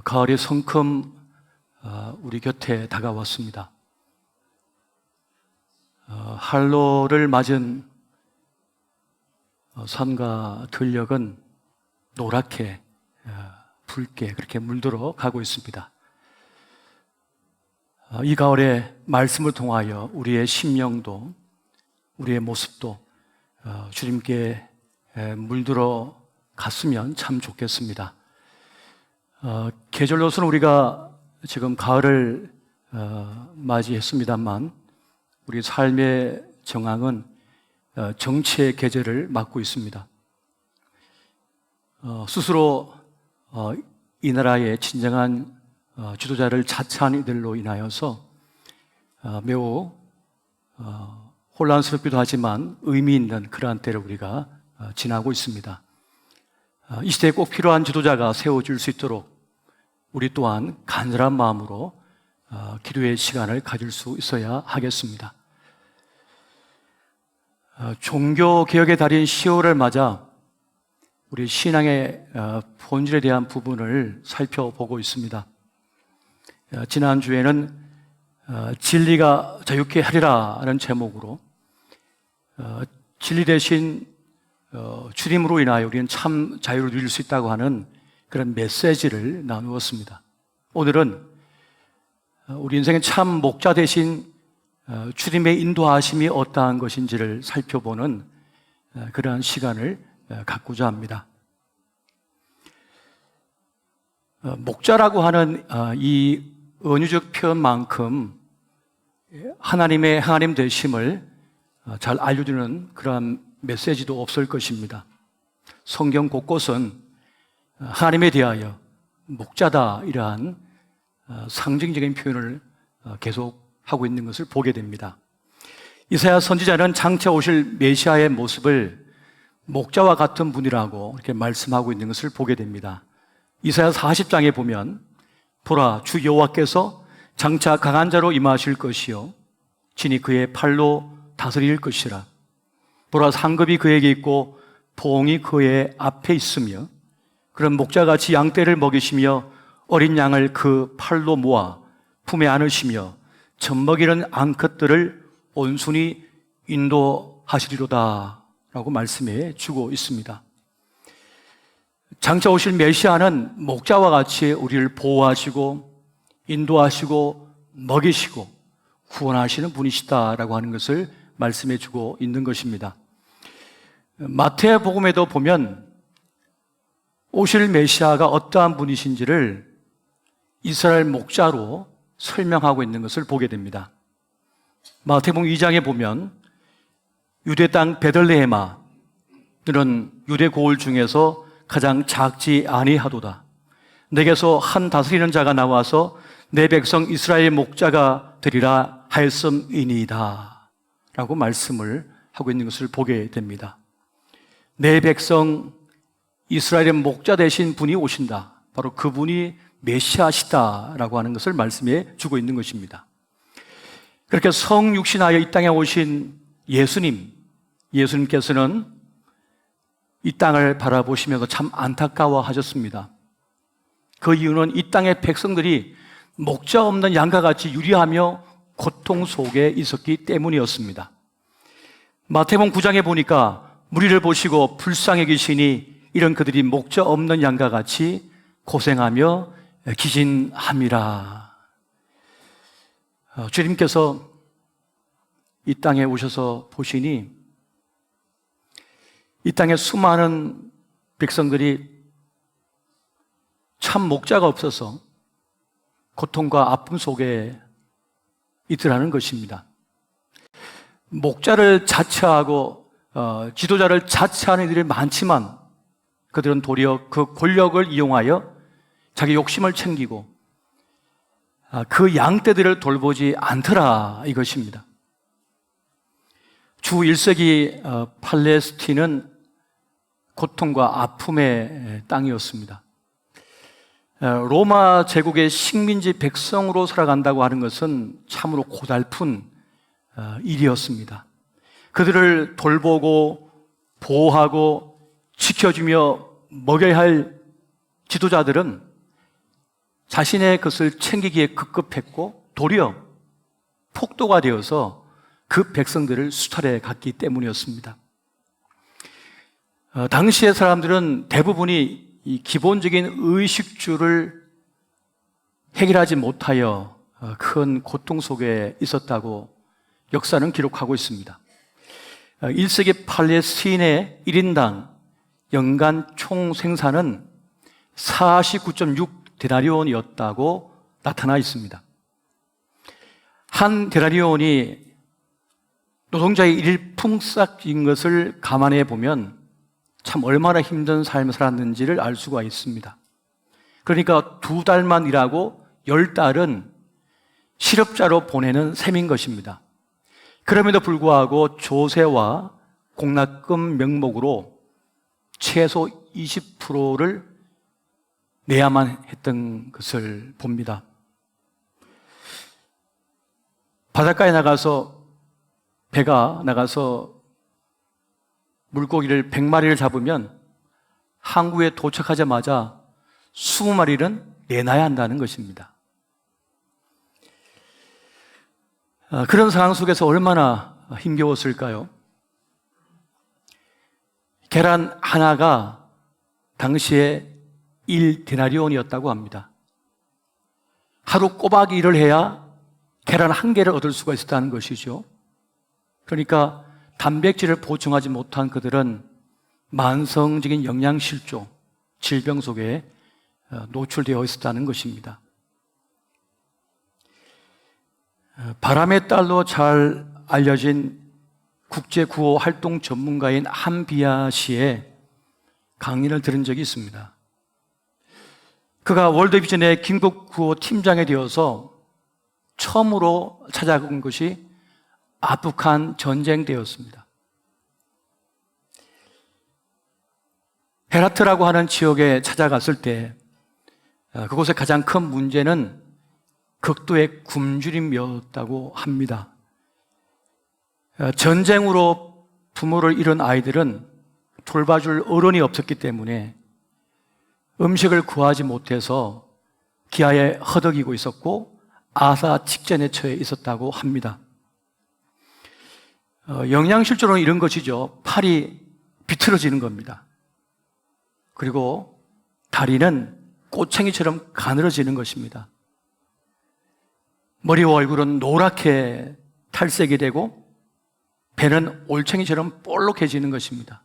가을이 성큼 우리 곁에 다가왔습니다. 한로를 맞은 산과 들녘은 노랗게 붉게 그렇게 물들어 가고 있습니다. 이 가을에 말씀을 통하여 우리의 심령도 우리의 모습도 주님께 물들어 갔으면 참 좋겠습니다. 계절로서는 우리가 지금 가을을 맞이했습니다만 우리 삶의 정황은 정치의 계절을 맞고 있습니다. 스스로 이 나라의 진정한 지도자를 자처한 이들로 인하여서 매우 혼란스럽기도 하지만 의미 있는 그러한 때를 우리가 지나고 있습니다. 이 시대에 꼭 필요한 지도자가 세워질 수 있도록 우리 또한 간절한 마음으로 기도의 시간을 가질 수 있어야 하겠습니다. 종교개혁의 달인 10월을 맞아 우리 신앙의 본질에 대한 부분을 살펴보고 있습니다. 지난주에는 진리가 자유케 하리라는 제목으로 진리 대신 주님으로 인하여 우리는 참 자유를 누릴 수 있다고 하는 그런 메시지를 나누었습니다. 오늘은 우리 인생의 참 목자 대신 주님의 인도하심이 어떠한 것인지를 살펴보는 그러한 시간을 갖고자 합니다. 목자라고 하는 이 은유적 표현만큼 하나님 되심을 잘 알려주는 그러한 메시지도 없을 것입니다. 성경 곳곳은 하나님에 대하여 목자다 이러한 상징적인 표현을 계속하고 있는 것을 보게 됩니다. 이사야 선지자는 장차 오실 메시아의 모습을 목자와 같은 분이라고 이렇게 말씀하고 있는 것을 보게 됩니다. 이사야 40장에 보면 보라 주 여호와께서 장차 강한 자로 임하실 것이요 진이 그의 팔로 다스릴 것이라. 보라 상급이 그에게 있고 보응이 그의 앞에 있으며 그런 목자같이 양떼를 먹이시며 어린 양을 그 팔로 모아 품에 안으시며 젖먹이는 암컷들을 온순히 인도하시리로다 라고 말씀해 주고 있습니다. 장차 오실 메시아는 목자와 같이 우리를 보호하시고 인도하시고 먹이시고 구원하시는 분이시다라고 하는 것을 말씀해 주고 있는 것입니다. 마태복음에도 보면 오실 메시아가 어떠한 분이신지를 이스라엘 목자로 설명하고 있는 것을 보게 됩니다. 마태복음 2장에 보면 유대 땅 베들레헴아 너는 유대 고을 중에서 가장 작지 아니하도다. 내게서 한 다스리는 자가 나와서 내 백성 이스라엘 목자가 되리라 하였음이니이다 라고 말씀을 하고 있는 것을 보게 됩니다. 내 백성 이스라엘의 목자 되신 분이 오신다. 바로 그분이 메시아시다라고 하는 것을 말씀해 주고 있는 것입니다. 그렇게 성육신하여 이 땅에 오신 예수님께서는 이 땅을 바라보시면서 참 안타까워하셨습니다. 그 이유는 이 땅의 백성들이 목자 없는 양과 같이 유리하며 고통 속에 있었기 때문이었습니다. 마태복음 9장에 보니까 무리를 보시고 불쌍히 계시니 이런 그들이 목자 없는 양과 같이 고생하며 기진함이라. 주님께서 이 땅에 오셔서 보시니 이 땅에 수많은 백성들이 참 목자가 없어서 고통과 아픔 속에 있더라는 것입니다. 목자를 자처하고 지도자를 자처하는 이들이 많지만 그들은 도리어 그 권력을 이용하여 자기 욕심을 챙기고 그 양떼들을 돌보지 않더라 이것입니다. 주 1세기 팔레스틴은 고통과 아픔의 땅이었습니다. 로마 제국의 식민지 백성으로 살아간다고 하는 것은 참으로 고달픈 일이었습니다. 그들을 돌보고 보호하고 지켜주며 먹여야 할 지도자들은 자신의 것을 챙기기에 급급했고 도리어 폭도가 되어서 그 백성들을 수탈해 갔기 때문이었습니다. 당시의 사람들은 대부분이 이 기본적인 의식주를 해결하지 못하여 큰 고통 속에 있었다고 역사는 기록하고 있습니다. 1세기 팔레스틴의 1인당 연간 총 생산은 49.6데나리온이었다고 나타나 있습니다. 한 데나리온이 노동자의 일일 품삯인 것을 감안해 보면 참 얼마나 힘든 삶을 살았는지를 알 수가 있습니다. 그러니까 2달만 일하고 10달은 실업자로 보내는 셈인 것입니다. 그럼에도 불구하고 조세와 공납금 명목으로 최소 20%를 내야만 했던 것을 봅니다. 바닷가에 나가서 배가 나가서 물고기를 100마리를 잡으면 항구에 도착하자마자 20마리는 내놔야 한다는 것입니다. 그런 상황 속에서 얼마나 힘겨웠을까요? 계란 하나가 당시에 1데나리온이었다고 합니다. 하루 꼬박 일을 해야 계란 한 개를 얻을 수가 있었다는 것이죠. 그러니까 단백질을 보충하지 못한 그들은 만성적인 영양실조, 질병 속에 노출되어 있었다는 것입니다. 바람의 딸로 잘 알려진 국제구호 활동 전문가인 한비아 씨의 강의를 들은 적이 있습니다. 그가 월드비전의 긴급구호 팀장이 되어서 처음으로 찾아간 것이 아프간 전쟁때였습니다. 헤라트라고 하는 지역에 찾아갔을 때 그곳의 가장 큰 문제는 극도의 굶주림이었다고 합니다. 전쟁으로 부모를 잃은 아이들은 돌봐줄 어른이 없었기 때문에 음식을 구하지 못해서 기아에 허덕이고 있었고 아사 직전에 처해 있었다고 합니다. 영양실조는 이런 것이죠. 팔이 비틀어지는 겁니다. 그리고 다리는 꼬챙이처럼 가늘어지는 것입니다. 머리와 얼굴은 노랗게 탈색이 되고 배는 올챙이처럼 볼록해지는 것입니다.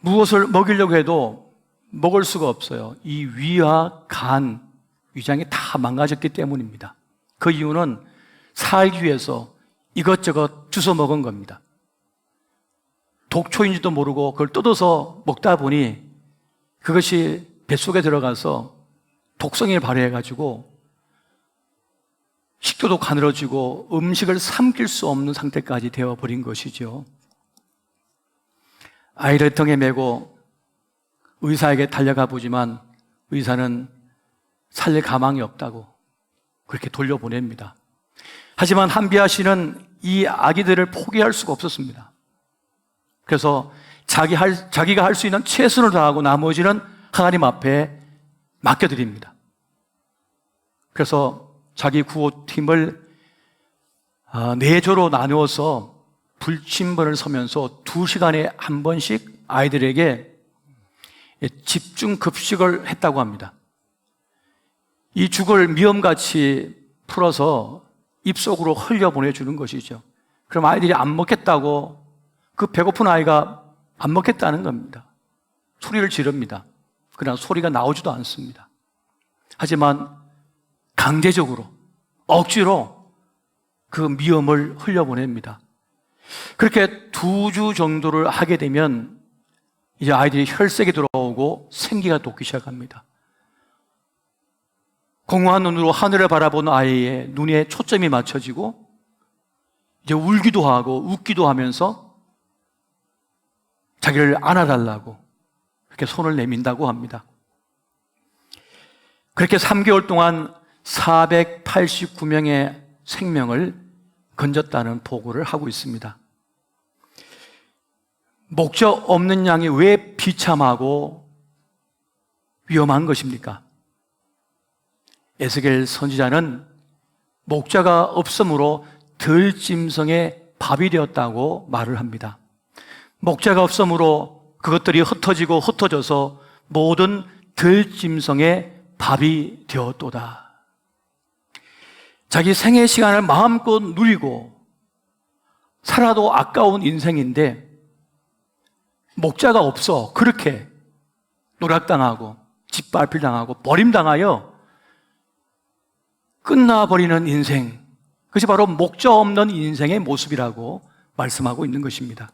무엇을 먹이려고 해도 먹을 수가 없어요. 이 위와 간, 위장이 다 망가졌기 때문입니다. 그 이유는 살기 위해서 이것저것 주워 먹은 겁니다. 독초인지도 모르고 그걸 뜯어서 먹다 보니 그것이 뱃속에 들어가서 독성을 발휘해가지고 식도도 가늘어지고 음식을 삼킬 수 없는 상태까지 되어버린 것이죠. 아이를 등에 메고 의사에게 달려가 보지만 의사는 살릴 가망이 없다고 그렇게 돌려보냅니다. 하지만 한비아 씨는 이 아기들을 포기할 수가 없었습니다. 그래서 자기가 할 수 있는 최선을 다하고 나머지는 하나님 앞에 맡겨드립니다. 그래서 자기 구호팀을 4조로 나누어서 불침번을 서면서 2시간에 한 번씩 아이들에게 집중 급식을 했다고 합니다. 이 죽을 미엄같이 풀어서 입속으로 흘려보내주는 것이죠. 그럼 아이들이 안 먹겠다고, 그 배고픈 아이가 안 먹겠다는 겁니다. 소리를 지릅니다. 그러나 소리가 나오지도 않습니다. 하지만 강제적으로, 억지로 그 미엄을 흘려보냅니다. 그렇게 2주 정도를 하게 되면 이제 아이들이 혈색이 들어오고 생기가 돋기 시작합니다. 공허한 눈으로 하늘을 바라보는 아이의 눈에 초점이 맞춰지고 이제 울기도 하고 웃기도 하면서 자기를 안아달라고 그렇게 손을 내민다고 합니다. 그렇게 3개월 동안 489명의 생명을 건졌다는 보고를 하고 있습니다. 목적 없는 양이 왜 비참하고 위험한 것입니까? 에스겔 선지자는 목자가 없으므로 들짐승의 밥이 되었다고 말을 합니다. 목자가 없으므로 그것들이 흩어지고 흩어져서 모든 들짐승의 밥이 되었도다. 자기 생애 시간을 마음껏 누리고 살아도 아까운 인생인데 목자가 없어 그렇게 노락당하고 짓밟힐당하고 버림당하여 끝나버리는 인생, 그것이 바로 목자 없는 인생의 모습이라고 말씀하고 있는 것입니다.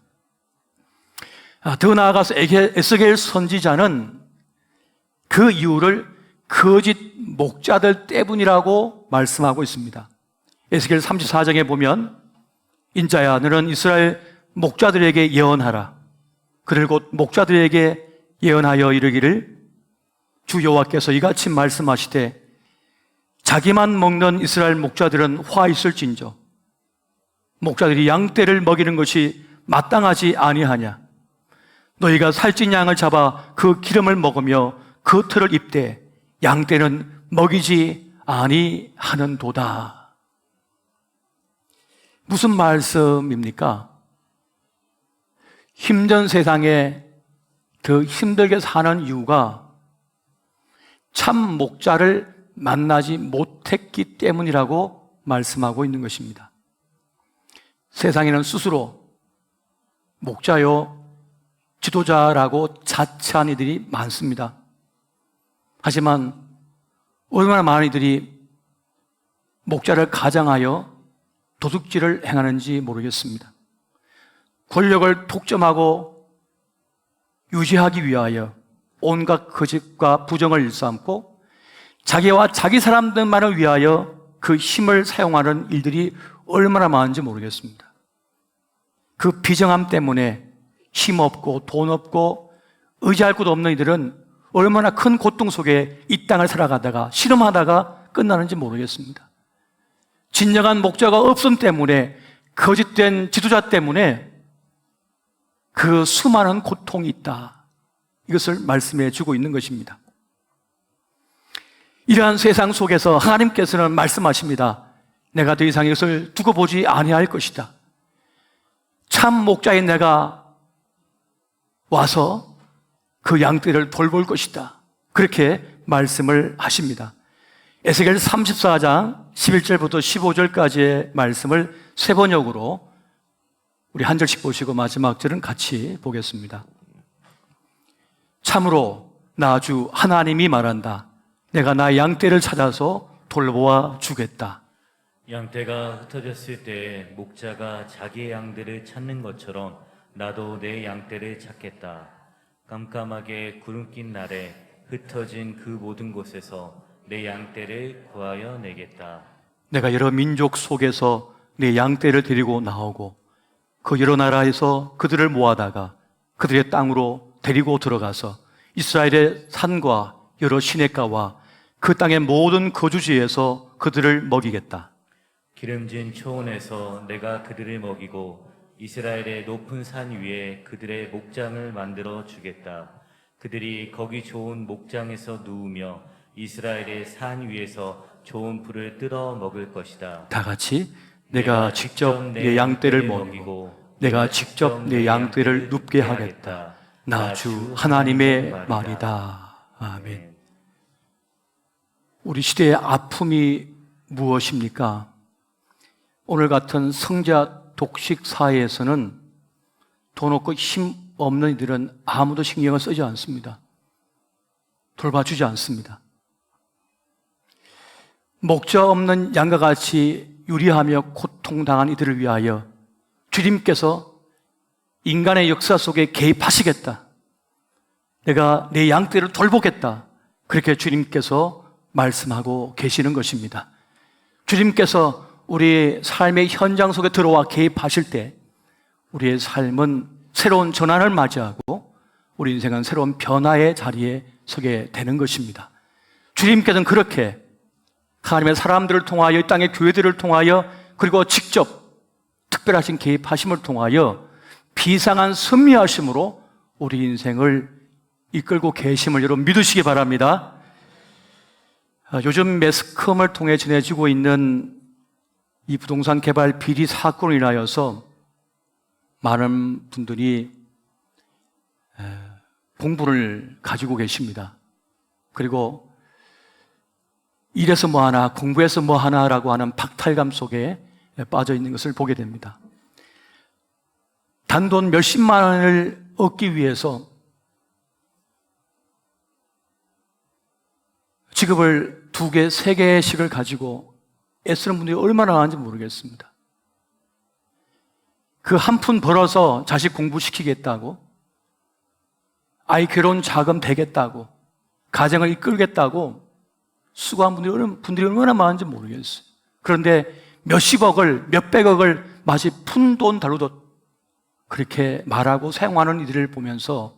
더 나아가서 에스겔 선지자는 그 이유를 거짓 목자들 때문이라고 말씀하고 있습니다. 에스겔 34장에 보면 인자야 너는 이스라엘 목자들에게 예언하라. 그를 곧 목자들에게 예언하여 이르기를 주 여호와께서 이같이 말씀하시되 자기만 먹는 이스라엘 목자들은 화 있을진저 목자들이 양떼를 먹이는 것이 마땅하지 아니하냐. 너희가 살찐 양을 잡아 그 기름을 먹으며 그 털을 입되 양떼는 먹이지 아니하는도다. 무슨 말씀입니까? 힘든 세상에 더 힘들게 사는 이유가 참 목자를 만나지 못했기 때문이라고 말씀하고 있는 것입니다. 세상에는 스스로 목자요, 지도자라고 자처한 이들이 많습니다. 하지만 얼마나 많은 이들이 목자를 가장하여 도둑질을 행하는지 모르겠습니다. 권력을 독점하고 유지하기 위하여 온갖 거짓과 부정을 일삼고 자기와 자기 사람들만을 위하여 그 힘을 사용하는 일들이 얼마나 많은지 모르겠습니다. 그 비정함 때문에 힘없고 돈 없고 의지할 곳 없는 이들은 얼마나 큰 고통 속에 이 땅을 살아가다가 씨름하다가 끝나는지 모르겠습니다. 진정한 목자가 없음 때문에 거짓된 지도자 때문에 그 수많은 고통이 있다. 이것을 말씀해 주고 있는 것입니다. 이러한 세상 속에서 하나님께서는 말씀하십니다. 내가 더 이상 이것을 두고 보지 아니할 것이다. 참 목자인 내가 와서 그 양떼를 돌볼 것이다. 그렇게 말씀을 하십니다. 에스겔 34장 11절부터 15절까지의 말씀을 세 번역으로 우리 한 절씩 보시고 마지막 절은 같이 보겠습니다. 참으로 나 주 하나님이 말한다. 내가 나의 양떼를 찾아서 돌보아 주겠다. 양떼가 흩어졌을 때 목자가 자기의 양들을 찾는 것처럼 나도 내 양떼를 찾겠다. 깜깜하게 구름 낀 날에 흩어진 그 모든 곳에서 내 양떼를 구하여 내겠다. 내가 여러 민족 속에서 내 양떼를 데리고 나오고 그 여러 나라에서 그들을 모아다가 그들의 땅으로 데리고 들어가서 이스라엘의 산과 여러 시냇가와 그 땅의 모든 거주지에서 그들을 먹이겠다. 기름진 초원에서 내가 그들을 먹이고 이스라엘의 높은 산 위에 그들의 목장을 만들어 주겠다. 그들이 거기 좋은 목장에서 누우며 이스라엘의 산 위에서 좋은 풀을 뜯어 먹을 것이다. 다 같이 내가 직접 내 양떼를 먹이고 내가 직접 내 양떼를 눕게 하겠다. 나 주 하나님의 말이다. 아멘. 우리 시대의 아픔이 무엇입니까? 오늘 같은 성자 독식 사회에서는 돈 없고 힘 없는 이들은 아무도 신경을 쓰지 않습니다. 돌봐주지 않습니다. 목자 없는 양과 같이 유리하며 고통당한 이들을 위하여 주님께서 인간의 역사 속에 개입하시겠다. 내가 내 양떼를 돌보겠다. 그렇게 주님께서 말씀하고 계시는 것입니다. 주님께서 우리 삶의 현장 속에 들어와 개입하실 때 우리의 삶은 새로운 전환을 맞이하고 우리 인생은 새로운 변화의 자리에 서게 되는 것입니다. 주님께서는 그렇게 하나님의 사람들을 통하여 이 땅의 교회들을 통하여 그리고 직접 특별하신 개입하심을 통하여 비상한 섭리하심으로 우리 인생을 이끌고 계심을 여러분 믿으시기 바랍니다. 요즘 매스컴을 통해 전해지고 있는 이 부동산 개발 비리 사건으로 인하여서 많은 분들이 공부를 가지고 계십니다. 그리고 일해서 뭐 하나, 공부해서 뭐 하나라고 하는 박탈감 속에 빠져 있는 것을 보게 됩니다. 단돈 몇십만 원을 얻기 위해서 직업을 2개, 3개씩을 가지고 애쓰는 분들이 얼마나 많은지 모르겠습니다. 그 한 푼 벌어서 자식 공부시키겠다고, 아이 결혼 자금 되겠다고, 가정을 이끌겠다고 수고한 분들이 얼마나 많은지 모르겠어요. 그런데 몇십억을, 몇백억을 마치 푼돈 다루듯 그렇게 말하고 사용하는 이들을 보면서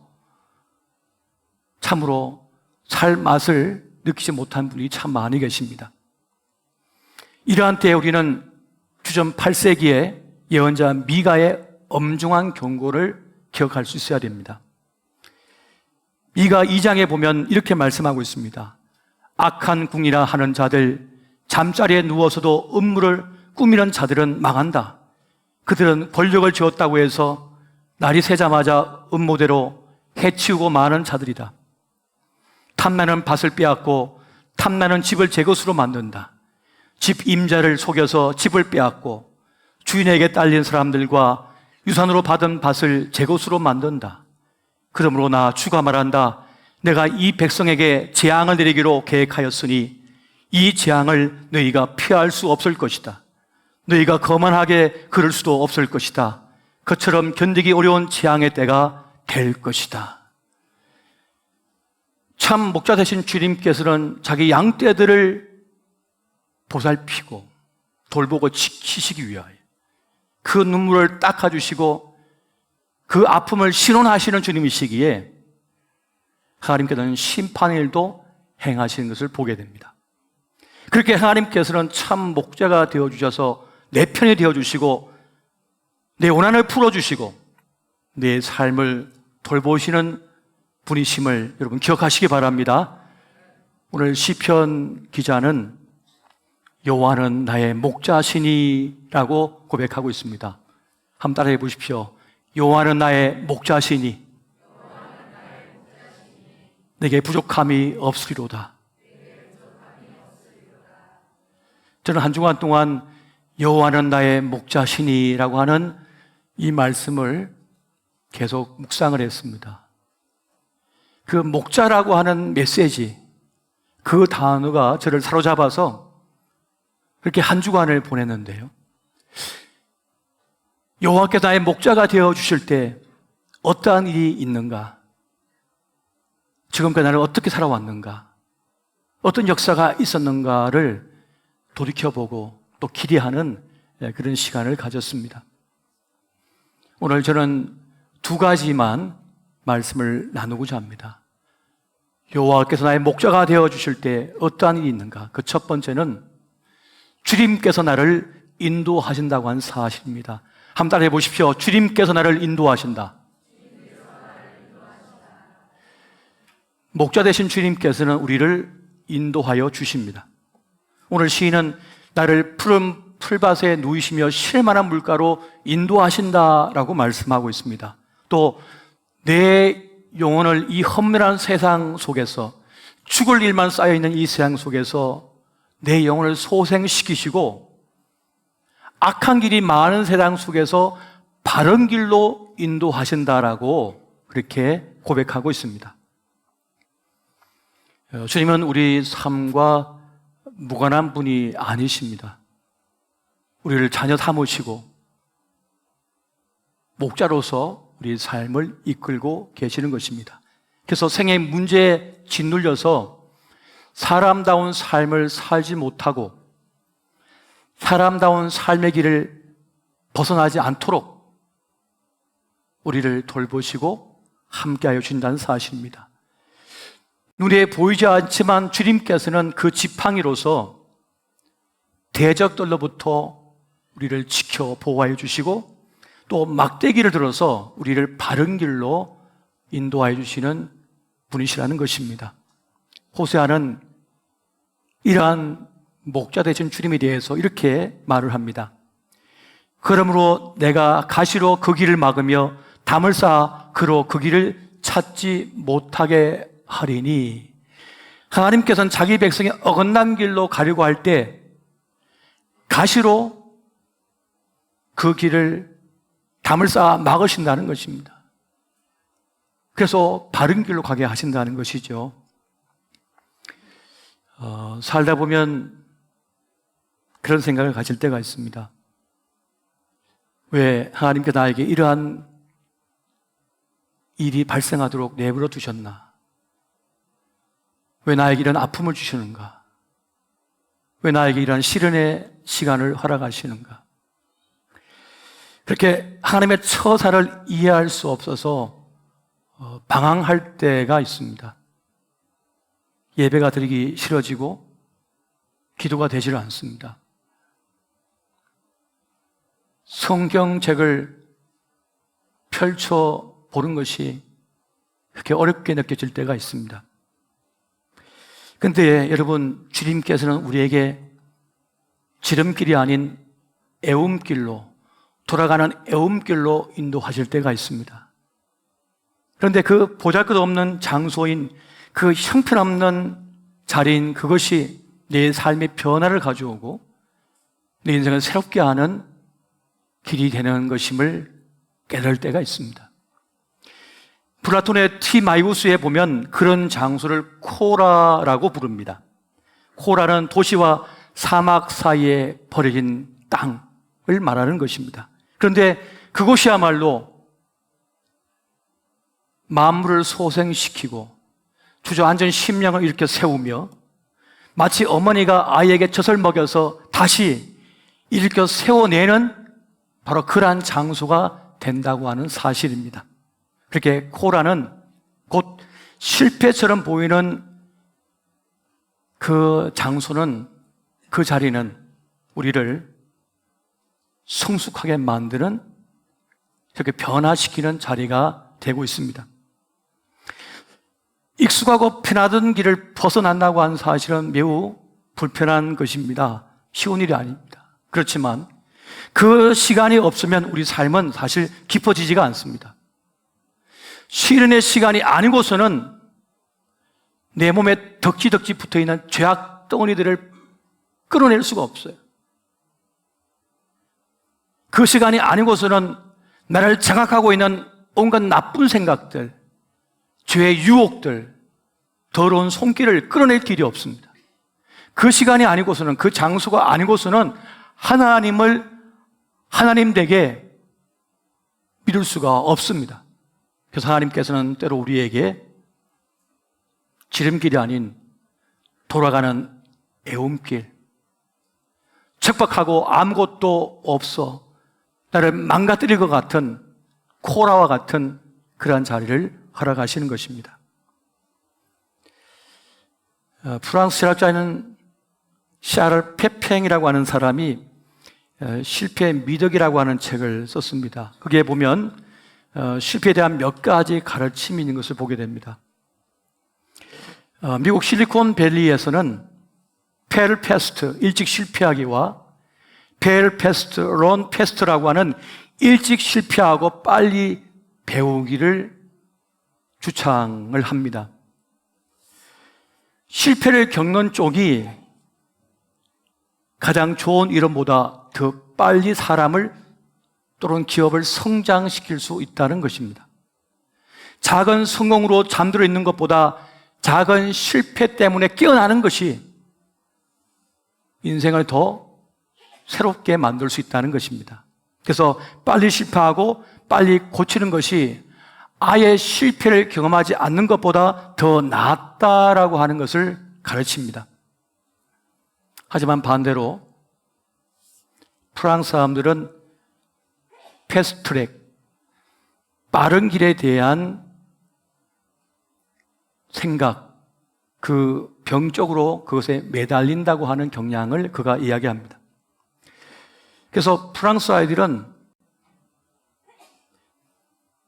참으로 살 맛을 느끼지 못한 분이 참 많이 계십니다. 이러한 때에 우리는 주전 8세기에 예언자 미가의 엄중한 경고를 기억할 수 있어야 됩니다. 미가 2장에 보면 이렇게 말씀하고 있습니다. 악한 궁이라 하는 자들, 잠자리에 누워서도 음물을 꾸미는 자들은 망한다. 그들은 권력을 쥐었다고 해서 날이 새자마자 음모대로 해치우고 마는 자들이다. 탐나는 밭을 빼앗고 탐나는 집을 제 것으로 만든다. 집 임자를 속여서 집을 빼앗고 주인에게 딸린 사람들과 유산으로 받은 밭을 제 것으로 만든다. 그러므로 나 주가 말한다. 내가 이 백성에게 재앙을 내리기로 계획하였으니 이 재앙을 너희가 피할 수 없을 것이다. 너희가 거만하게 그럴 수도 없을 것이다. 그처럼 견디기 어려운 재앙의 때가 될 것이다. 참 목자 되신 주님께서는 자기 양떼들을 보살피고 돌보고 지키시기 위하여 그 눈물을 닦아주시고 그 아픔을 신원하시는 주님이시기에 하나님께서는 심판의 일도 행하시는 것을 보게 됩니다. 그렇게 하나님께서는 참 목자가 되어주셔서 내 편이 되어주시고 내 원한을 풀어주시고 내 삶을 돌보시는 분이심을 여러분 기억하시기 바랍니다. 오늘 시편 기자는 여호와는 나의 목자시니라고 고백하고 있습니다. 한번 따라해 보십시오. 여호와는 나의 목자시니 내게 부족함이 없으리로다. 저는 한 주간 동안 여호와는 나의 목자시니라고 하는 이 말씀을 계속 묵상을 했습니다. 그 목자라고 하는 메시지, 그 단어가 저를 사로잡아서 그렇게 한 주간을 보냈는데요. 여호와께서 나의 목자가 되어주실 때 어떠한 일이 있는가? 지금까지 나를 어떻게 살아왔는가? 어떤 역사가 있었는가를 돌이켜보고 또 기대하는 그런 시간을 가졌습니다. 오늘 저는 2가지만 말씀을 나누고자 합니다. 여호와께서 나의 목자가 되어주실 때 어떠한 일이 있는가? 그 첫 번째는 주님께서 나를 인도하신다고 한 사실입니다. 한번 따라해 보십시오. 주님께서 나를 인도하신다. 목자 되신 주님께서는 우리를 인도하여 주십니다. 오늘 시인은 나를 푸른 풀밭에 누이시며 쉴만한 물가로 인도하신다라고 말씀하고 있습니다. 또 내 영혼을 이 험난한 세상 속에서 죽을 일만 쌓여있는 이 세상 속에서 내 영혼을 소생시키시고 악한 길이 많은 세상 속에서 바른 길로 인도하신다라고 그렇게 고백하고 있습니다. 주님은 우리 삶과 무관한 분이 아니십니다. 우리를 자녀 삼으시고 목자로서 우리 삶을 이끌고 계시는 것입니다. 그래서 생의 문제에 짓눌려서 사람다운 삶을 살지 못하고 사람다운 삶의 길을 벗어나지 않도록 우리를 돌보시고 함께하여 주신다는 사실입니다. 눈에 보이지 않지만 주님께서는 그 지팡이로서 대적들로부터 우리를 지켜 보호하여 주시고 또 막대기를 들어서 우리를 바른 길로 인도하여 주시는 분이시라는 것입니다. 호세아는 이러한 목자 되신 주님에 대해서 이렇게 말을 합니다. 그러므로 내가 가시로 그 길을 막으며 담을 쌓아 그로 그 길을 찾지 못하게 하리니, 하나님께서는 자기 백성이 어긋난 길로 가려고 할 때 가시로 그 길을 담을 쌓아 막으신다는 것입니다. 그래서 바른 길로 가게 하신다는 것이죠. 살다 보면 그런 생각을 가질 때가 있습니다. 왜 하나님께 나에게 이러한 일이 발생하도록 내버려 두셨나? 왜 나에게 이런 아픔을 주시는가? 왜 나에게 이러한 시련의 시간을 허락하시는가? 그렇게 하나님의 처사를 이해할 수 없어서 방황할 때가 있습니다. 예배가 드리기 싫어지고 기도가 되지를 않습니다. 성경책을 펼쳐 보는 것이 그렇게 어렵게 느껴질 때가 있습니다. 그런데 여러분, 주님께서는 우리에게 지름길이 아닌 애움길로, 돌아가는 애움길로 인도하실 때가 있습니다. 그런데 그 보잘것없는 장소인, 그 형편없는 자리인 그것이 내 삶의 변화를 가져오고 내 인생을 새롭게 하는 길이 되는 것임을 깨달을 때가 있습니다. 플라톤의 티마이우스에 보면 그런 장소를 코라라고 부릅니다. 코라는 도시와 사막 사이에 버려진 땅을 말하는 것입니다. 그런데 그곳이야말로 만물을 소생시키고 주저앉은 심령을 일으켜 세우며 마치 어머니가 아이에게 젖을 먹여서 다시 일으켜 세워내는 바로 그러한 장소가 된다고 하는 사실입니다. 그렇게 코라는 곧 실패처럼 보이는 그 장소는, 그 자리는 우리를 성숙하게 만드는, 이렇게 변화시키는 자리가 되고 있습니다. 익숙하고 편하던 길을 벗어난다고 하는 사실은 매우 불편한 것입니다. 쉬운 일이 아닙니다. 그렇지만 그 시간이 없으면 우리 삶은 사실 깊어지지가 않습니다. 시련의 시간이 아니고서는 내 몸에 덕지덕지 붙어있는 죄악 덩어리들을 끌어낼 수가 없어요. 그 시간이 아니고서는 나를 장악하고 있는 온갖 나쁜 생각들, 죄의 유혹들, 더러운 손길을 끌어낼 길이 없습니다. 그 시간이 아니고서는, 그 장소가 아니고서는 하나님 댁에 믿을 수가 없습니다. 그래서 하나님께서는 때로 우리에게 지름길이 아닌 돌아가는 애움길, 척박하고 아무것도 없어 나를 망가뜨릴 것 같은 코라와 같은 그러한 자리를 허락하시는 것입니다. 프랑스 철학자인 샤를 페팽이라고 하는 사람이 실패의 미덕이라고 하는 책을 썼습니다. 거기에 보면 실패에 대한 몇 가지 가르침이 있는 것을 보게 됩니다. 미국 실리콘밸리에서는 페일 패스트, 일찍 실패하기와 페일 패스트, 런 패스트라고 하는 일찍 실패하고 빨리 배우기를 주창을 합니다. 실패를 겪는 쪽이 가장 좋은 이론보다 더 빨리 사람을 또는 기업을 성장시킬 수 있다는 것입니다. 작은 성공으로 잠들어 있는 것보다 작은 실패 때문에 깨어나는 것이 인생을 더 새롭게 만들 수 있다는 것입니다. 그래서 빨리 실패하고 빨리 고치는 것이 아예 실패를 경험하지 않는 것보다 더 낫다라고 하는 것을 가르칩니다. 하지만 반대로 프랑스 사람들은 패스트트랙, 빠른 길에 대한 생각, 그 병적으로 그것에 매달린다고 하는 경향을 그가 이야기합니다. 그래서 프랑스 아이들은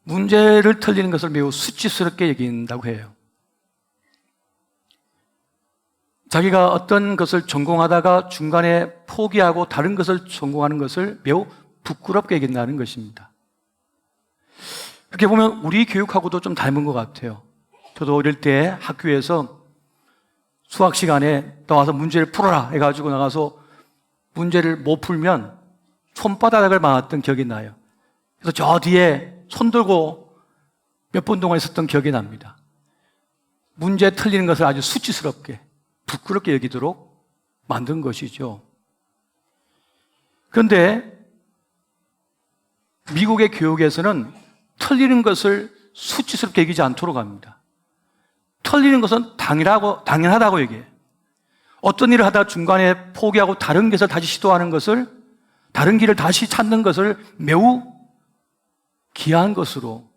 문제를 틀리는 것을 매우 수치스럽게 여긴다고 해요. 자기가 어떤 것을 전공하다가 중간에 포기하고 다른 것을 전공하는 것을 매우 부끄럽게 여긴다는 것입니다. 그렇게 보면 우리 교육하고도 좀 닮은 것 같아요. 저도 어릴 때 학교에서 수학 시간에 나와서 문제를 풀어라 해가지고 나가서 문제를 못 풀면 손바닥을 맞았던 기억이 나요. 그래서 저 뒤에 손 들고 몇 분 동안 있었던 기억이 납니다. 문제 틀리는 것을 아주 수치스럽게, 부끄럽게 여기도록 만든 것이죠. 그런데 미국의 교육에서는 틀리는 것을 수치스럽게 여기지 않도록 합니다. 틀리는 것은 당연하다고 얘기해요. 어떤 일을 하다 중간에 포기하고 다른 것을 다시 시도하는 것을, 다른 길을 다시 찾는 것을 매우 귀한 것으로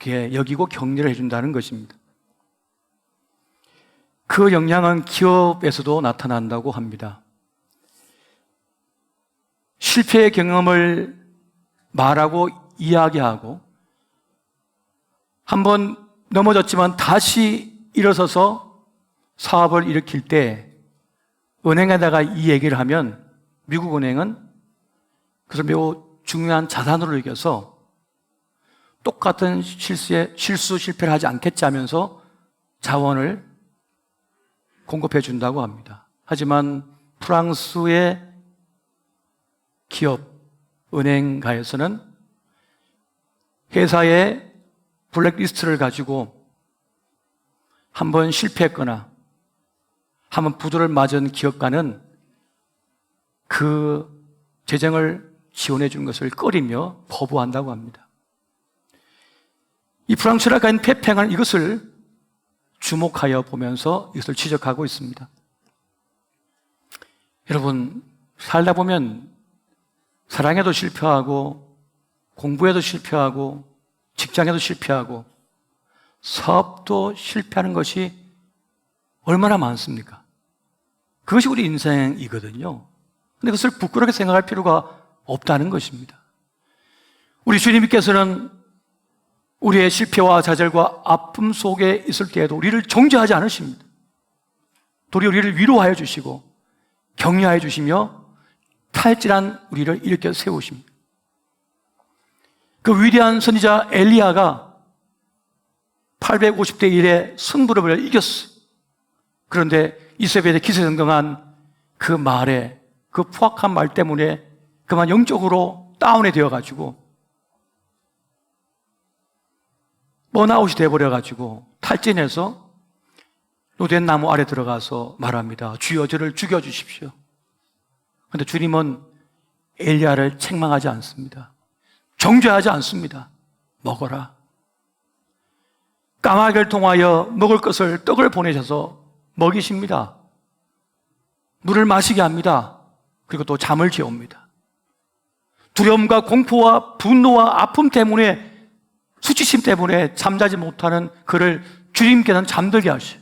여기고 격려를 해준다는 것입니다. 그 영향은 기업에서도 나타난다고 합니다. 실패의 경험을 말하고 이야기하고 한번 넘어졌지만 다시 일어서서 사업을 일으킬 때 은행에다가 이 얘기를 하면 미국 은행은 그것을 매우 중요한 자산으로 여겨서 똑같은 실패를 하지 않겠지 하면서 자원을 공급해 준다고 합니다. 하지만 프랑스의 기업, 은행가에서는 회사의 블랙리스트를 가지고 한번 실패했거나 한번 부도를 맞은 기업가는 그 재정을 지원해 주는 것을 꺼리며 거부한다고 합니다. 이 프랑스라가 페팽은 이것을 주목하여 보면서 이것을 지적하고 있습니다. 여러분, 살다 보면 사랑에도 실패하고 공부에도 실패하고 직장에도 실패하고 사업도 실패하는 것이 얼마나 많습니까? 그것이 우리 인생이거든요. 근데 그것을 부끄럽게 생각할 필요가 없다는 것입니다. 우리 주님께서는 우리의 실패와 좌절과 아픔 속에 있을 때에도 우리를 정죄하지 않으십니다. 도리어 우리를 위로하여 주시고 격려하여 주시며 탈진한 우리를 일으켜 세우십니다. 그 위대한 선지자 엘리야가 850대 1에 승부를 벌여 이겼어요. 그런데 이세벨의 기세등등한 그 말에, 그 포악한 말 때문에 그만 영적으로 다운이 되어가지고 번아웃이 되어버려가지고 탈진해서 노된 나무 아래 들어가서 말합니다. 주여 저를 죽여주십시오. 그런데 주님은 엘리야를 책망하지 않습니다. 정죄하지 않습니다. 먹어라. 까마귀를 통하여 먹을 것을 떡을 보내셔서 먹이십니다. 물을 마시게 합니다. 그리고 또 잠을 재웁니다. 두려움과 공포와 분노와 아픔 때문에, 수치심 때문에 잠자지 못하는 그를 주님께서는 잠들게 하시오.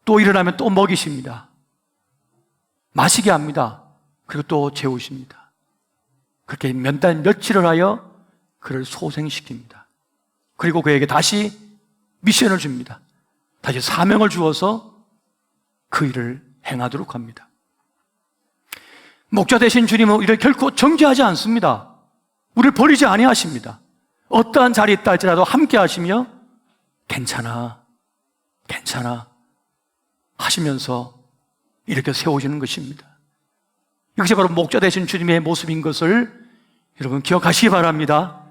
또 일어나면 또 먹이십니다. 마시게 합니다. 그리고 또 재우십니다. 그렇게 몇 달 며칠을 하여 그를 소생시킵니다. 그리고 그에게 다시 미션을 줍니다. 다시 사명을 주어서 그 일을 행하도록 합니다. 목자 되신 주님은 우리를 결코 정죄하지 않습니다. 우리를 버리지 아니하십니다. 어떠한 자리에 있다 할지라도 함께 하시며 괜찮아, 괜찮아 하시면서 이렇게 세우시는 것입니다. 이것이 바로 목자 되신 주님의 모습인 것을 여러분 기억하시기 바랍니다.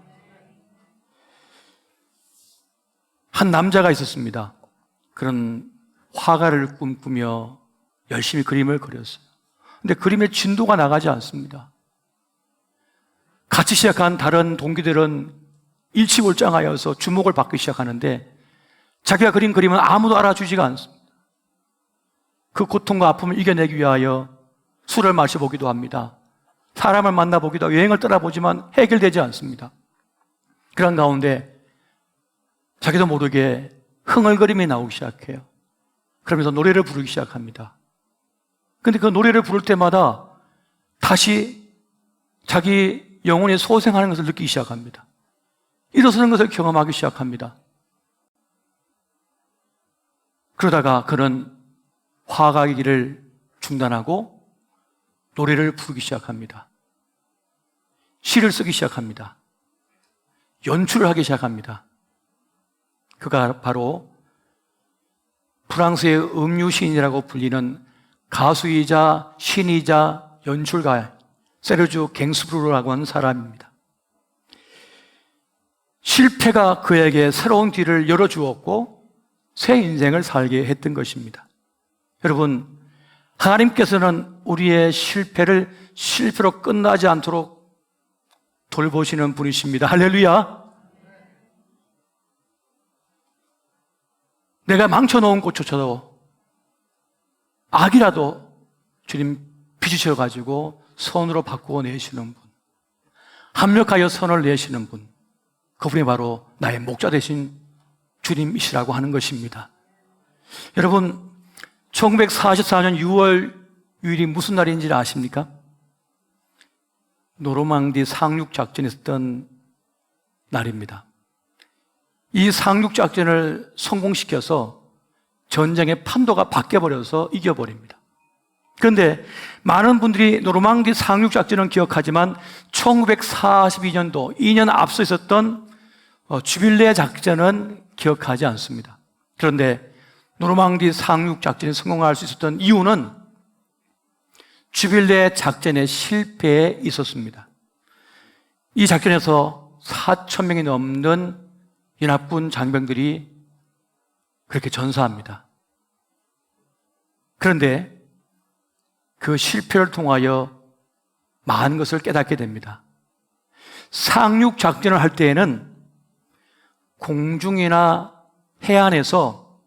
한 남자가 있었습니다. 그런 화가를 꿈꾸며 열심히 그림을 그렸어요. 근데 그림의 진도가 나가지 않습니다. 같이 시작한 다른 동기들은 일치월장하여서 주목을 받기 시작하는데 자기가 그린 그림은 아무도 알아주지가 않습니다. 그 고통과 아픔을 이겨내기 위하여 술을 마셔보기도 합니다. 사람을 만나보기도 하고 여행을 떠나보지만 해결되지 않습니다. 그런 가운데 자기도 모르게 흥얼거림이 나오기 시작해요. 그러면서 노래를 부르기 시작합니다. 그런데 그 노래를 부를 때마다 다시 자기 영혼이 소생하는 것을 느끼기 시작합니다. 일어서는 것을 경험하기 시작합니다. 그러다가 그는 화가이기를 중단하고 노래를 부르기 시작합니다. 시를 쓰기 시작합니다. 연출을 하기 시작합니다. 그가 바로 프랑스의 음유시인이라고 불리는 가수이자 신이자 연출가 세르주 갱스브루라고 하는 사람입니다. 실패가 그에게 새로운 길을 열어주었고 새 인생을 살게 했던 것입니다. 여러분, 하나님께서는 우리의 실패를 실패로 끝나지 않도록 돌보시는 분이십니다. 할렐루야! 내가 망쳐놓은 꽃조차도 악이라도 주님 빚으셔가지고 선으로 바꾸어 내시는 분, 합력하여 선을 내시는 분, 그분이 바로 나의 목자 되신 주님이시라고 하는 것입니다. 여러분, 1944년 6월 6일이 무슨 날인지 아십니까? 노르망디 상륙작전이 있었던 날입니다. 이 상륙작전을 성공시켜서 전쟁의 판도가 바뀌어버려서 이겨버립니다. 그런데 많은 분들이 노르망디 상륙작전은 기억하지만 1942년도 2년 앞서 있었던 주빌레 작전은 기억하지 않습니다. 그런데 노르망디 상륙작전이 성공할 수 있었던 이유는 주빌레 작전의 실패에 있었습니다. 이 작전에서 4,000명이 넘는 연합군 장병들이 그렇게 전사합니다. 그런데 그 실패를 통하여 많은 것을 깨닫게 됩니다. 상륙작전을 할 때에는 공중이나 해안에서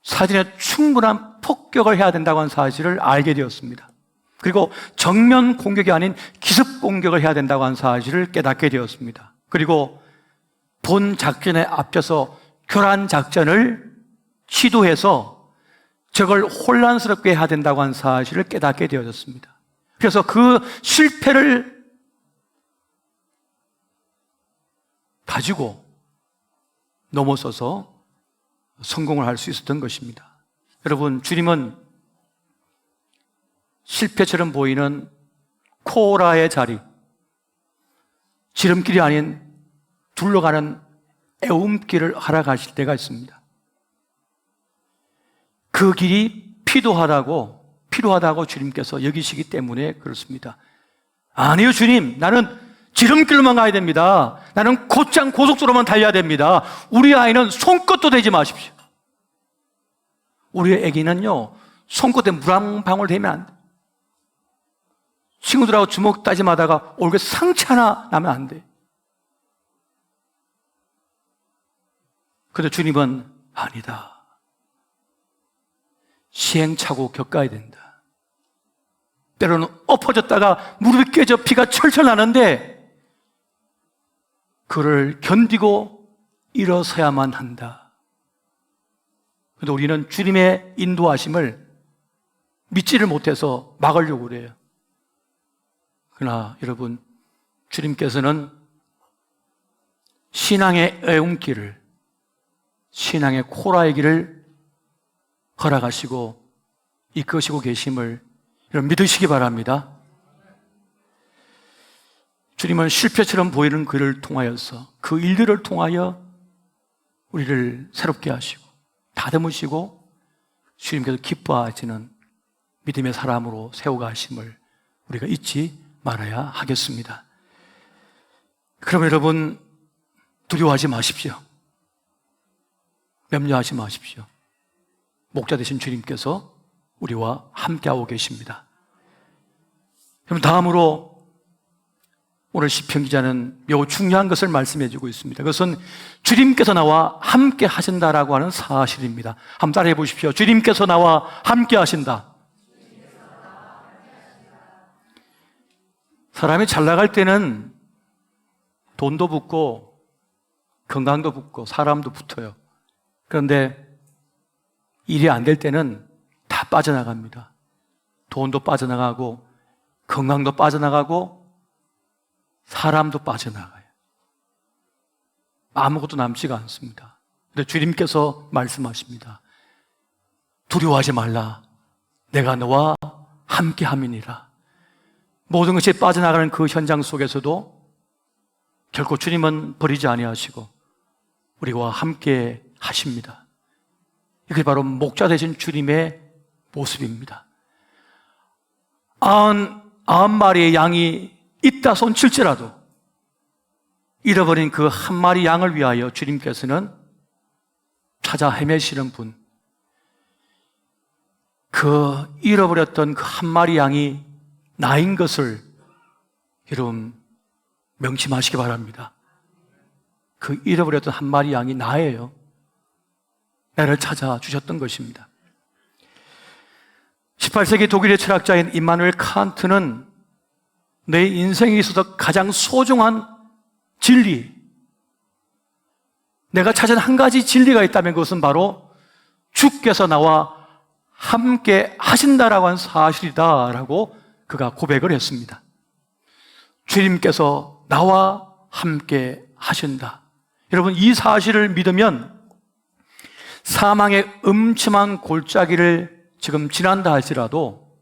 사전에 충분한 폭격을 해야 된다고 하는 사실을 알게 되었습니다. 그리고 정면 공격이 아닌 기습 공격을 해야 된다고 하는 사실을 깨닫게 되었습니다. 그리고 본 작전에 앞서서 교란 작전을 시도해서 적을 혼란스럽게 해야 된다고 하는 사실을 깨닫게 되어졌습니다. 그래서 그 실패를 가지고 넘어서서 성공을 할 수 있었던 것입니다. 여러분, 주님은 실패처럼 보이는 코라의 자리, 지름길이 아닌 둘러가는 애움길을 하러 가실 때가 있습니다. 그 길이 필요하다고 주님께서 여기시기 때문에 그렇습니다. 아니요, 주님, 나는 지름길로만 가야 됩니다. 나는 곧장 고속도로만 달려야 됩니다. 우리 아이는 손끝도 대지 마십시오. 우리 애기는요, 손끝에 물 한 방울 대면 안 돼. 친구들하고 주먹 따짐하다가 얼굴에 상처 하나 나면 안 돼. 그런데 주님은 아니다. 시행착오 겪어야 된다. 때로는 엎어졌다가 무릎이 깨져 피가 철철 나는데 그를 견디고 일어서야만 한다. 그런데 우리는 주님의 인도하심을 믿지를 못해서 막으려고 그래요. 그러나 여러분, 주님께서는 신앙의 애움길을, 신앙의 코라의 길을 허락하시고 이끄시고 계심을 여러분 믿으시기 바랍니다. 주님은 실패처럼 보이는 그를 통하여서, 그 일들을 통하여 우리를 새롭게 하시고 다듬으시고 주님께서 기뻐하시는 믿음의 사람으로 세워가심을 우리가 잊지 말아야 하겠습니다. 그럼 여러분, 두려워하지 마십시오. 염려하지 마십시오. 목자 되신 주님께서 우리와 함께하고 계십니다. 그럼 다음으로 오늘 시편 기자는 매우 중요한 것을 말씀해 주고 있습니다. 그것은 주님께서 나와 함께 하신다라고 하는 사실입니다. 한번 따라해 보십시오. 주님께서 나와 함께 하신다. 사람이 잘 나갈 때는 돈도 붙고 건강도 붙고 사람도 붙어요. 그런데 일이 안 될 때는 다 빠져나갑니다. 돈도 빠져나가고 건강도 빠져나가고 사람도 빠져나가요. 아무것도 남지가 않습니다. 그런데 주님께서 말씀하십니다. 두려워하지 말라. 내가 너와 함께 함이니라. 모든 것이 빠져나가는 그 현장 속에서도 결코 주님은 버리지 아니하시고 우리와 함께 하십니다. 이게 바로 목자 되신 주님의 모습입니다. 90마리의 양이 있다 손칠지라도 잃어버린 그 한 마리 양을 위하여 주님께서는 찾아 헤매시는 분, 그 잃어버렸던 그 한 마리 양이 나인 것을 여러분 명심하시기 바랍니다. 그 잃어버렸던 한 마리 양이 나예요. 나를 찾아주셨던 것입니다. 18세기 독일의 철학자인 임마누엘 칸트는 내 인생에 있어서 가장 소중한 진리, 내가 찾은 한 가지 진리가 있다면 그것은 바로 주께서 나와 함께 하신다라고 하는 사실이다라고 그가 고백을 했습니다. 주님께서 나와 함께 하신다. 여러분, 이 사실을 믿으면 사망의 음침한 골짜기를 지금 지난다 할지라도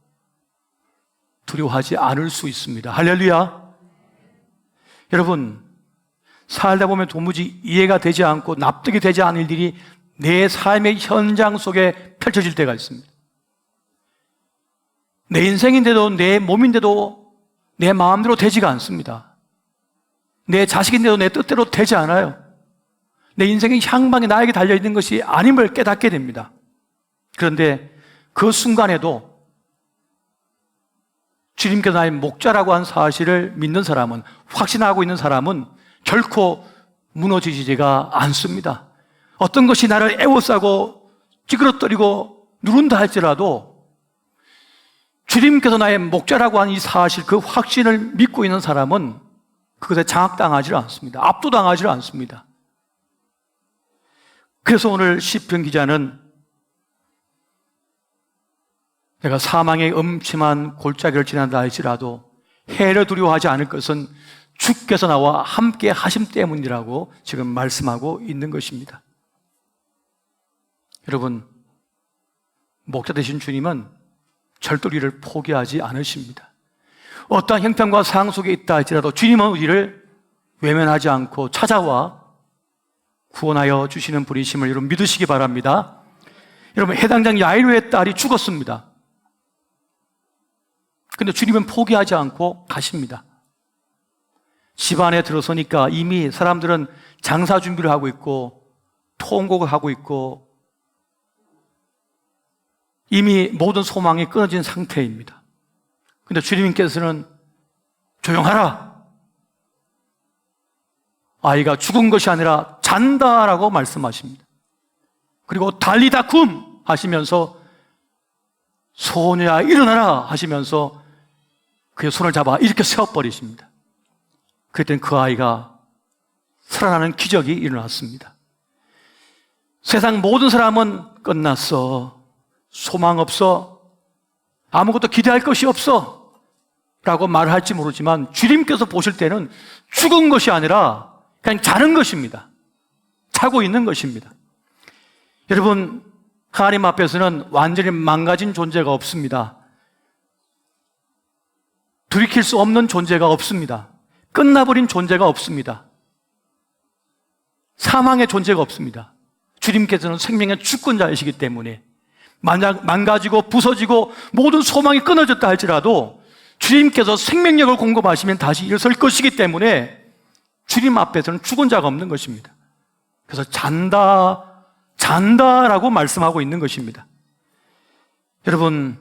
두려워하지 않을 수 있습니다. 할렐루야. 여러분, 살다 보면 도무지 이해가 되지 않고 납득이 되지 않을 일이 내 삶의 현장 속에 펼쳐질 때가 있습니다. 내 인생인데도, 내 몸인데도 내 마음대로 되지가 않습니다. 내 자식인데도 내 뜻대로 되지 않아요. 내 인생의 향방이 나에게 달려있는 것이 아님을 깨닫게 됩니다. 그런데 그 순간에도 주님께서 나의 목자라고 한 사실을 믿는 사람은, 확신하고 있는 사람은 결코 무너지지가 않습니다. 어떤 것이 나를 애워싸고 찌그러뜨리고 누른다 할지라도 주님께서 나의 목자라고 한 이 사실, 그 확신을 믿고 있는 사람은 그것에 장악당하지 않습니다. 압도당하지 않습니다. 그래서 오늘 시편 기자는 내가 사망의 음침한 골짜기를 지난다 할지라도 해를 두려워하지 않을 것은 주께서 나와 함께 하심 때문이라고 지금 말씀하고 있는 것입니다. 여러분, 목자 되신 주님은 절대 우리를 포기하지 않으십니다. 어떠한 형편과 상황 속에 있다 할지라도 주님은 우리를 외면하지 않고 찾아와 구원하여 주시는 분이심을 여러분 믿으시기 바랍니다. 여러분, 해당장 야이로의 딸이 죽었습니다. 근데 주님은 포기하지 않고 가십니다. 집 안에 들어서니까 이미 사람들은 장사 준비를 하고 있고 통곡을 하고 있고 이미 모든 소망이 끊어진 상태입니다. 근데 주님께서는 조용하라. 아이가 죽은 것이 아니라 잔다라고 말씀하십니다. 그리고 달리다 쿰 하시면서 소녀야 일어나라 하시면서 그의 손을 잡아 이렇게 세워버리십니다. 그랬더니 그 아이가 살아나는 기적이 일어났습니다. 세상 모든 사람은 끝났어, 소망 없어, 아무것도 기대할 것이 없어 라고 말할지 모르지만 주님께서 보실 때는 죽은 것이 아니라 그냥 자는 것입니다. 자고 있는 것입니다. 여러분, 하나님 앞에서는 완전히 망가진 존재가 없습니다. 돌이킬 수 없는 존재가 없습니다. 끝나버린 존재가 없습니다. 사망의 존재가 없습니다. 주님께서는 생명의 주권자이시기 때문에 만약 망가지고 부서지고 모든 소망이 끊어졌다 할지라도 주님께서 생명력을 공급하시면 다시 일어설 것이기 때문에 주님 앞에서는 죽은 자가 없는 것입니다. 그래서 잔다라고 말씀하고 있는 것입니다. 여러분,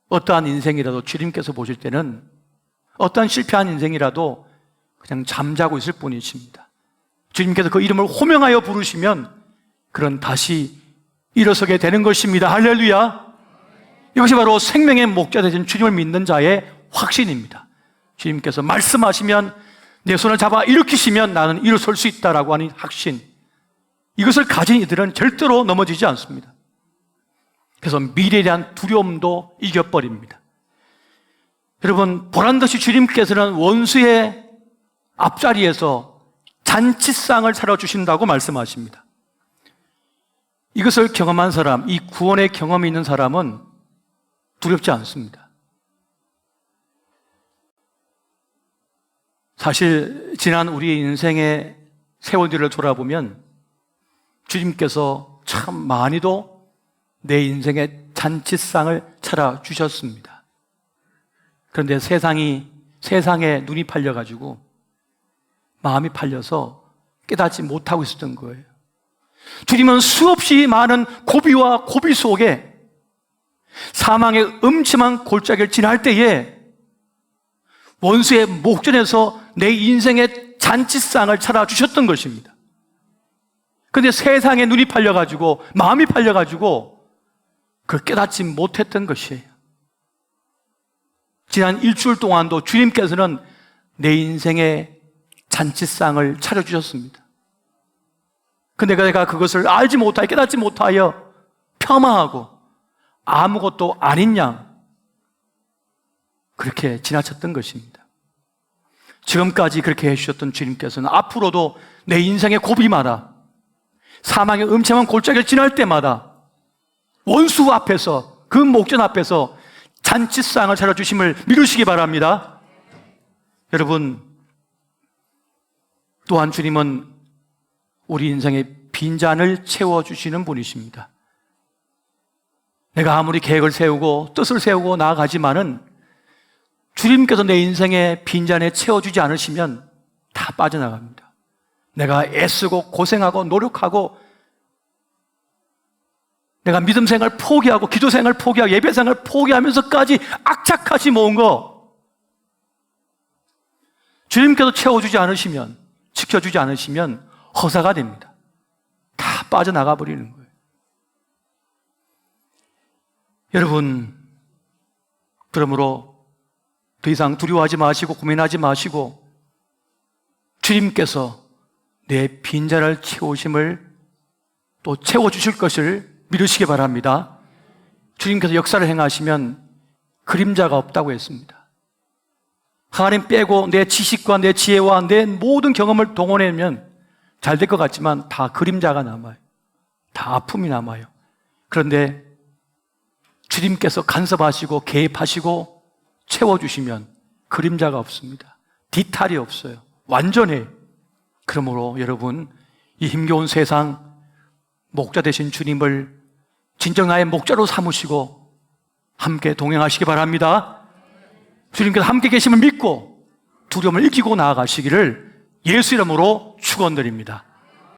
어떠한 인생이라도 주님께서 보실 때는 어떠한 실패한 인생이라도 그냥 잠자고 있을 뿐이십니다. 주님께서 그 이름을 호명하여 부르시면 그런 다시 일어서게 되는 것입니다. 할렐루야. 이것이 바로 생명의 목자 되신 주님을 믿는 자의 확신입니다. 주님께서 말씀하시면 내 손을 잡아 일으키시면 나는 일어설 수 있다라고 하는 확신, 이것을 가진 이들은 절대로 넘어지지 않습니다. 그래서 미래에 대한 두려움도 이겨버립니다. 여러분, 보란듯이 주님께서는 원수의 앞자리에서 잔치상을 차려주신다고 말씀하십니다. 이것을 경험한 사람, 이 구원의 경험이 있는 사람은 두렵지 않습니다. 사실 지난 우리 인생의 세월들을 돌아보면 주님께서 참 많이도 내 인생의 잔치상을 차려주셨습니다. 그런데 세상에 눈이 팔려가지고 마음이 팔려서 깨닫지 못하고 있었던 거예요. 주님은 수없이 많은 고비와 고비 속에 사망의 음침한 골짜기를 지날 때에 원수의 목전에서 내 인생의 잔치상을 차려주셨던 것입니다. 그런데 세상에 눈이 팔려가지고 마음이 팔려가지고 그걸 깨닫지 못했던 것이에요. 지난 일주일 동안도 주님께서는 내 인생의 잔치상을 차려주셨습니다. 근데 내가 그것을 알지 못하여 깨닫지 못하여 폄하하고 아무것도 아닌 양 그렇게 지나쳤던 것입니다. 지금까지 그렇게 해주셨던 주님께서는 앞으로도 내 인생의 고비마다 사망의 음침한 골짜기를 지날 때마다 원수 앞에서 그 목전 앞에서 잔치상을 차려주심을 믿으시기 바랍니다. 여러분, 또한 주님은 우리 인생의 빈잔을 채워주시는 분이십니다. 내가 아무리 계획을 세우고 뜻을 세우고 나아가지만은 주님께서 내 인생의 빈잔에 채워주지 않으시면 다 빠져나갑니다. 내가 애쓰고 고생하고 노력하고 내가 믿음 생활 포기하고 기도 생활 포기하고 예배 생활 포기하면서까지 악착같이 모은 거 주님께서 채워주지 않으시면, 지켜주지 않으시면 허사가 됩니다. 다 빠져나가 버리는 거예요. 여러분, 그러므로 더 이상 두려워하지 마시고 고민하지 마시고 주님께서 내 빈잔을 채우심을 또 채워주실 것을 믿으시기 바랍니다. 주님께서 역사를 행하시면 그림자가 없다고 했습니다. 하나님 빼고 내 지식과 내 지혜와 내 모든 경험을 동원하면 잘 될 것 같지만 다 그림자가 남아요. 다 아픔이 남아요. 그런데 주님께서 간섭하시고 개입하시고 채워주시면 그림자가 없습니다. 뒤탈이 없어요. 완전해요. 그러므로 여러분, 이 힘겨운 세상 목자 되신 주님을 진정 나의 목자로 삼으시고 함께 동행하시기 바랍니다. 주님께서 함께 계심을 믿고 두려움을 이기고 나아가시기를 예수 이름으로 축원드립니다.